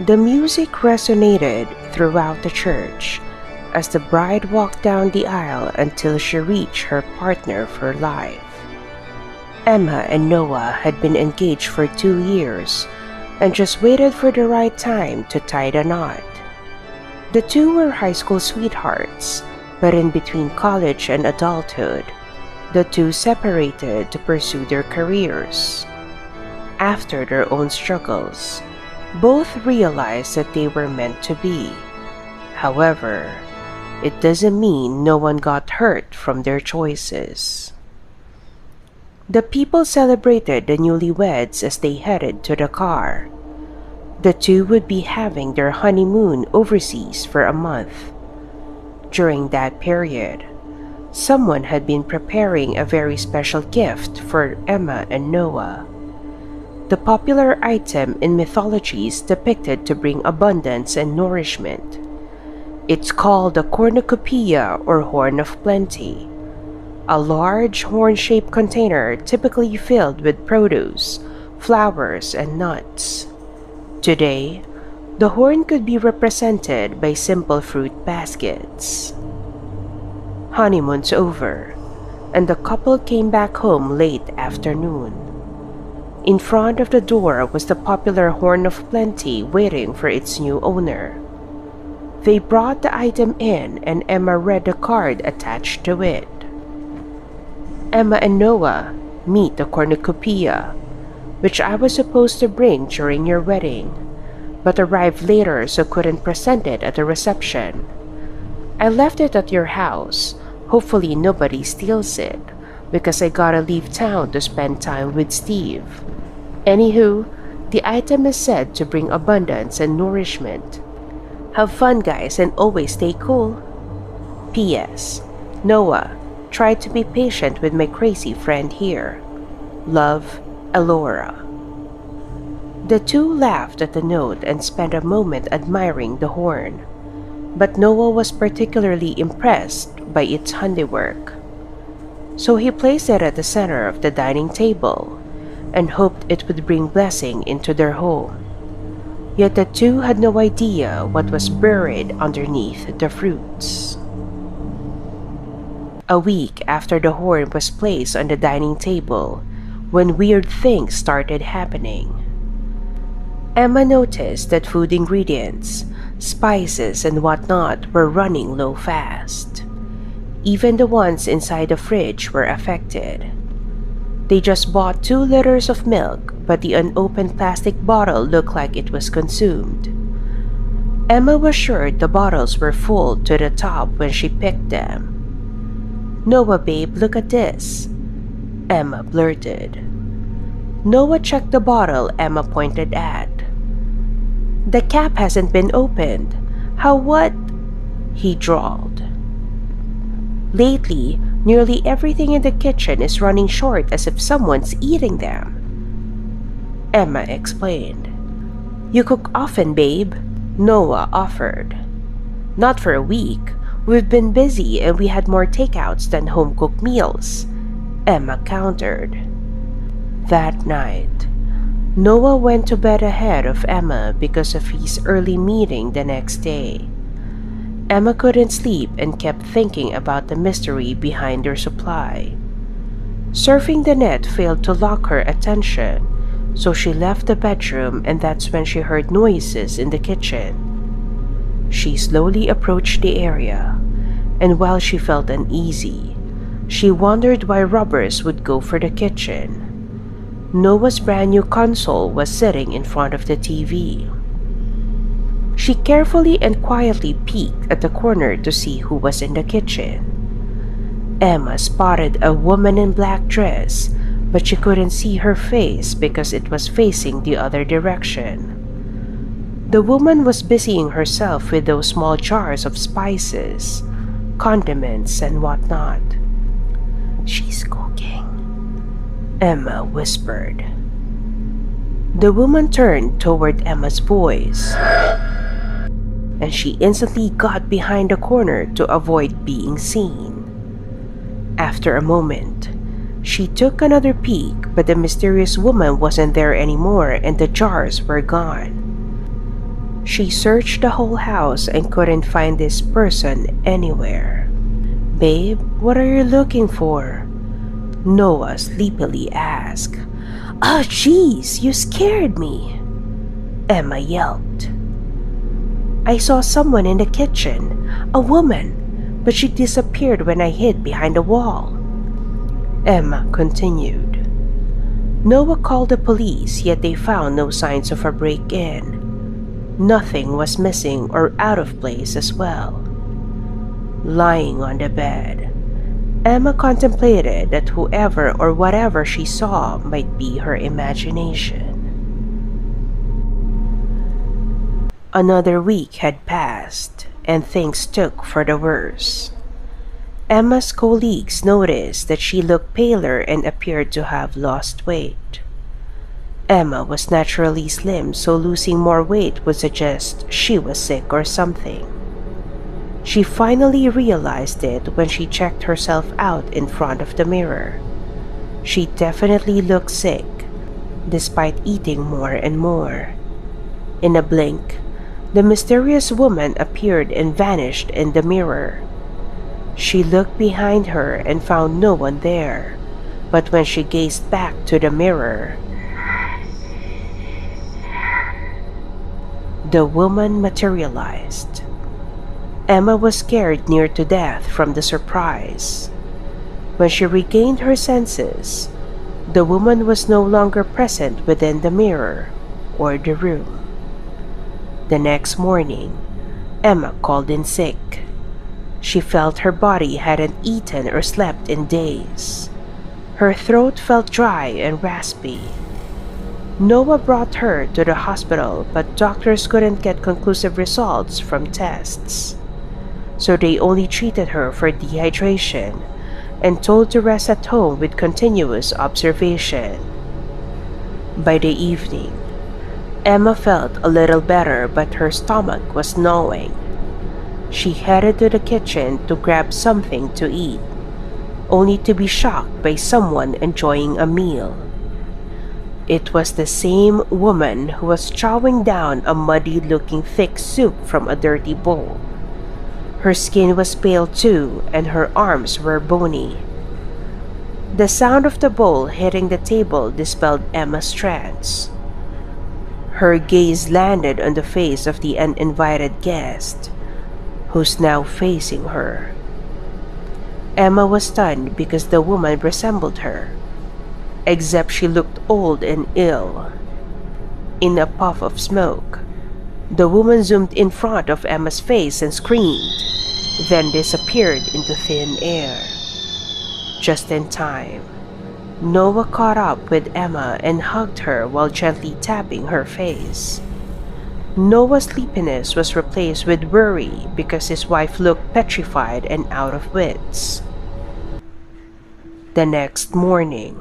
The music resonated throughout the church as the bride walked down the aisle until she reached her partner for life. Emma and Noah had been engaged for 2 years and just waited for the right time to tie the knot. The two were high school sweethearts, but in between college and adulthood, the two separated to pursue their careers. After their own struggles, both realized that they were meant to be. However, it doesn't mean no one got hurt from their choices. The people celebrated the newlyweds as they headed to the car. The two would be having their honeymoon overseas for a month. During that period, someone had been preparing a very special gift for Emma and Noah. The popular item in mythologies depicted to bring abundance and nourishment. It's called the Cornucopia or Horn of Plenty, a large horn-shaped container typically filled with produce, flowers, and nuts. Today, the horn could be represented by simple fruit baskets. Honeymoon's over, and the couple came back home late afternoon. In front of the door was the popular Horn of Plenty waiting for its new owner. They brought the item in and Emma read the card attached to it. Emma and Noah, meet the Cornucopia, which I was supposed to bring during your wedding, but arrived later so couldn't present it at the reception. I left it at your house. Hopefully nobody steals it, because I gotta leave town to spend time with Steve. Anywho, the item is said to bring abundance and nourishment. Have fun, guys, and always stay cool. P.S. Noah, try to be patient with my crazy friend here. Love, Elora. The two laughed at the note and spent a moment admiring the horn, but Noah was particularly impressed by its handiwork. So he placed it at the center of the dining table and hoped it would bring blessing into their home. Yet the two had no idea what was buried underneath the fruits. A week after the horn was placed on the dining table, when weird things started happening. Emma noticed that food ingredients, spices, and whatnot were running low fast. Even the ones inside the fridge were affected. They just bought 2 liters of milk, but the unopened plastic bottle looked like it was consumed. Emma was sure the bottles were full to the top when she picked them. "Noah, babe, look at this," Emma blurted. Noah checked the bottle Emma pointed at. "The cap hasn't been opened. How what?" he drawled. "Lately, nearly everything in the kitchen is running short as if someone's eating them," Emma explained. "You cook often, babe," Noah offered. "Not for a week. We've been busy and we had more takeouts than home-cooked meals," Emma countered. That night, Noah went to bed ahead of Emma because of his early meeting the next day. Emma couldn't sleep and kept thinking about the mystery behind their supply. Surfing the net failed to lock her attention, so she left the bedroom, and that's when she heard noises in the kitchen. She slowly approached the area, and while she felt uneasy, she wondered why robbers would go for the kitchen. Noah's brand new console was sitting in front of the TV. She carefully and quietly peeked at the corner to see who was in the kitchen. Emma spotted a woman in black dress, but she couldn't see her face because it was facing the other direction. The woman was busying herself with those small jars of spices, condiments, and whatnot. "She's cooking," Emma whispered. The woman turned toward Emma's voice, and she instantly got behind the corner to avoid being seen. After a moment, she took another peek, but the mysterious woman wasn't there anymore and the jars were gone. She searched the whole house and couldn't find this person anywhere. "Babe, what are you looking for?" Noah sleepily asked. "Ah, jeez, you scared me," Emma yelped. "I saw someone in the kitchen, a woman, but she disappeared when I hid behind the wall," Emma continued. Noah called the police, yet they found no signs of a break-in. Nothing was missing or out of place as well. Lying on the bed, Emma contemplated that whoever or whatever she saw might be her imagination. Another week had passed, and things took for the worse. Emma's colleagues noticed that she looked paler and appeared to have lost weight. Emma was naturally slim, so losing more weight would suggest she was sick or something. She finally realized it when she checked herself out in front of the mirror. She definitely looked sick, despite eating more and more. In a blink, the mysterious woman appeared and vanished in the mirror. She looked behind her and found no one there, but when she gazed back to the mirror, the woman materialized. Emma was scared near to death from the surprise. When she regained her senses, the woman was no longer present within the mirror or the room. The next morning, Emma called in sick. She felt her body hadn't eaten or slept in days. Her throat felt dry and raspy. Noah brought her to the hospital, but doctors couldn't get conclusive results from tests. So they only treated her for dehydration and told to rest at home with continuous observation. By the evening, Emma felt a little better, but her stomach was gnawing. She headed to the kitchen to grab something to eat, only to be shocked by someone enjoying a meal. It was the same woman who was chowing down a muddy-looking thick soup from a dirty bowl. Her skin was pale too, and her arms were bony. The sound of the bowl hitting the table dispelled Emma's trance. Her gaze landed on the face of the uninvited guest, who's now facing her. Emma was stunned because the woman resembled her, except she looked old and ill. In a puff of smoke, the woman zoomed in front of Emma's face and screamed, then disappeared into thin air. Just in time, Noah caught up with Emma and hugged her while gently tapping her face. Noah's sleepiness was replaced with worry because his wife looked petrified and out of wits. The next morning,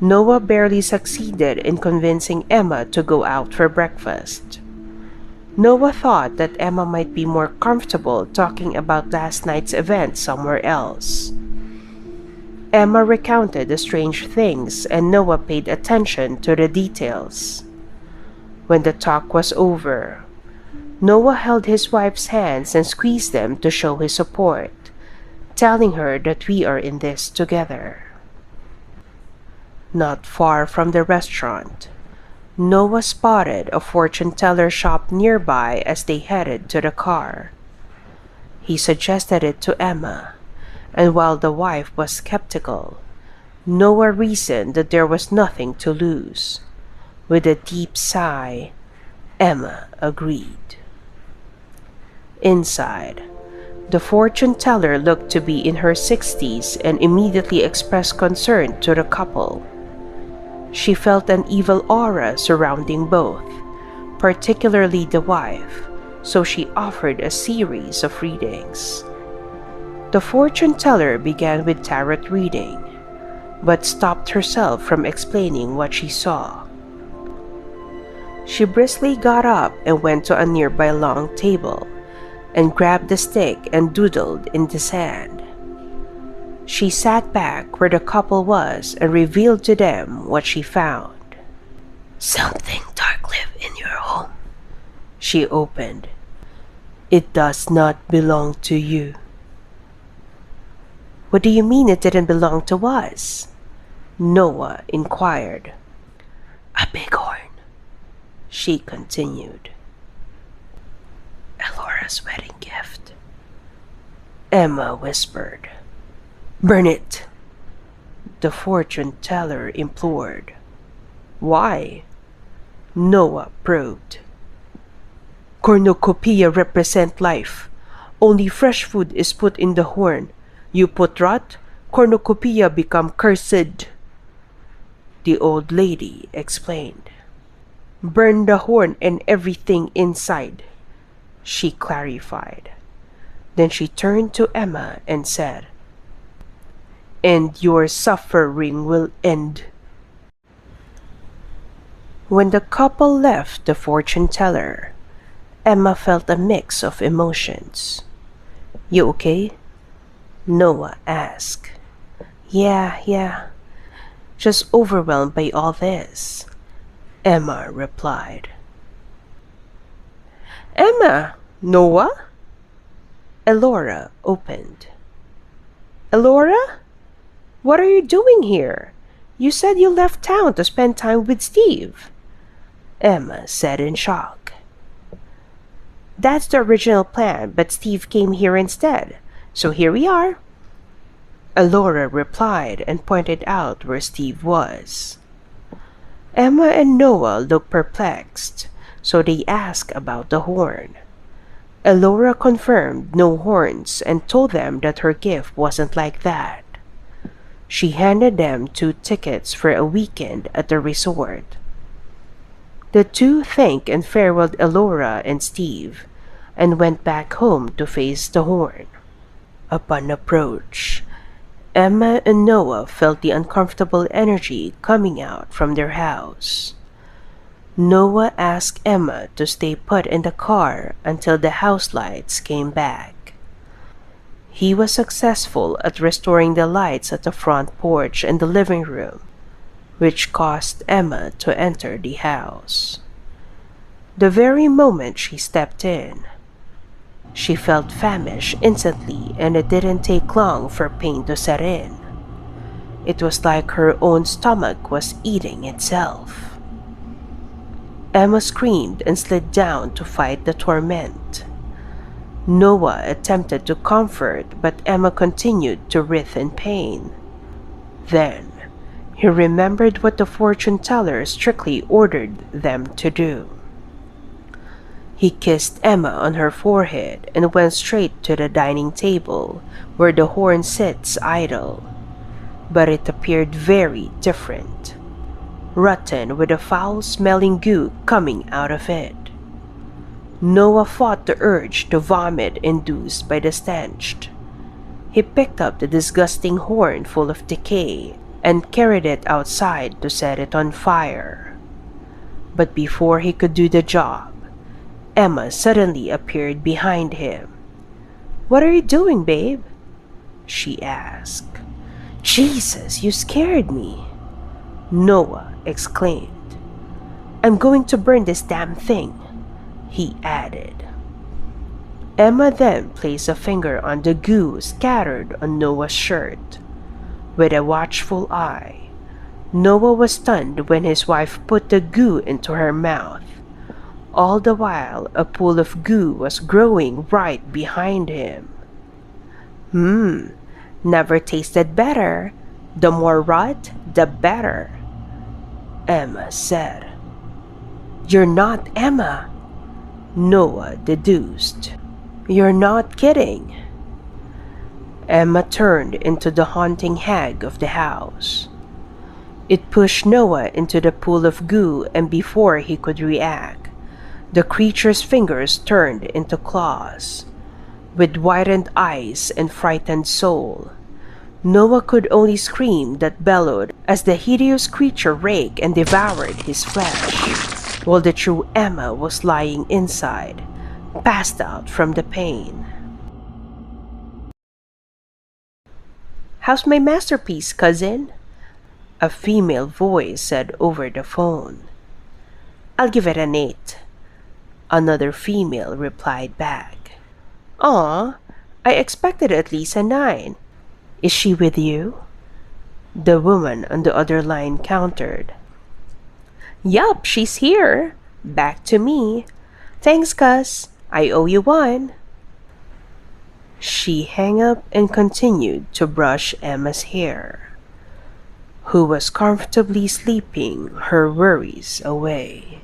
Noah barely succeeded in convincing Emma to go out for breakfast. Noah thought that Emma might be more comfortable talking about last night's event somewhere else. Emma recounted the strange things, and Noah paid attention to the details. When the talk was over, Noah held his wife's hands and squeezed them to show his support, telling her that we are in this together. Not far from the restaurant, Noah spotted a fortune-teller shop nearby as they headed to the car. He suggested it to Emma, and while the wife was skeptical, Noah reasoned that there was nothing to lose. With a deep sigh, Emma agreed. Inside, the fortune-teller looked to be in her 60s and immediately expressed concern to the couple. She felt an evil aura surrounding both, particularly the wife, so she offered a series of readings. The fortune-teller began with tarot reading, but stopped herself from explaining what she saw. She briskly got up and went to a nearby long table, and grabbed the stick and doodled in the sand. She sat back where the couple was and revealed to them what she found. "Something dark live in your home," She opened. "It does not belong to you." "What do you mean it didn't belong to us?" Noah inquired. "A bighorn," she continued. "Elora's wedding gift," Emma whispered. "Burn it," the fortune teller implored. "Why?" Noah probed. "Cornucopia represent life. Only fresh food is put in the horn. You put rot, cornucopia become cursed," the old lady explained. "Burn the horn and everything inside," she clarified. Then she turned to Emma and said, "And your suffering will end." When the couple left the fortune teller, Emma felt a mix of emotions. "You okay?" Noah asked. Yeah. Just overwhelmed by all this," Emma replied. "Emma! Noah?" Elora opened. "Elora? What are you doing here? You said you left town to spend time with Steve," Emma said in shock. "That's the original plan, but Steve came here instead, so here we are," Elora replied and pointed out where Steve was. Emma and Noah looked perplexed, so they asked about the horn. Elora confirmed no horns and told them that her gift wasn't like that. She handed them 2 tickets for a weekend at the resort. The two thanked and farewelled Elora and Steve and went back home to face the horn. Upon approach, Emma and Noah felt the uncomfortable energy coming out from their house. Noah asked Emma to stay put in the car until the house lights came back. He was successful at restoring the lights at the front porch and the living room, which caused Emma to enter the house. The very moment she stepped in, she felt famished instantly, and it didn't take long for pain to set in. It was like her own stomach was eating itself. Emma screamed and slid down to fight the torment. Noah attempted to comfort, but Emma continued to writhe in pain. Then, he remembered what the fortune teller strictly ordered them to do. He kissed Emma on her forehead and went straight to the dining table where the horn sits idle. But it appeared very different, rotten with a foul-smelling goo coming out of it. Noah fought the urge to vomit induced by the stench. He picked up the disgusting horn full of decay and carried it outside to set it on fire. But before he could do the job, Emma suddenly appeared behind him. "What are you doing, babe?" she asked. "Jesus, you scared me," Noah exclaimed. "I'm going to burn this damn thing," he added. Emma then placed a finger on the goo scattered on Noah's shirt. With a watchful eye, Noah was stunned when his wife put the goo into her mouth. All the while, a pool of goo was growing right behind him. Never tasted better. The more rot, the better," Emma said. "You're not Emma," Noah deduced. "You're not kidding." Emma turned into the haunting hag of the house. It pushed Noah into the pool of goo, and before he could react, the creature's fingers turned into claws. With widened eyes and frightened soul, Noah could only scream that bellowed as the hideous creature raked and devoured his flesh, while the true Emma was lying inside, passed out from the pain. "How's my masterpiece, cousin?" a female voice said over the phone. "I'll give it an 8. Another female replied back. Aw, I expected at least a 9. Is she with you? The woman on the other line countered. Yup, she's here. Back to me. Thanks, Gus. I owe you 1. She hung up and continued to brush Emma's hair, who was comfortably sleeping her worries away.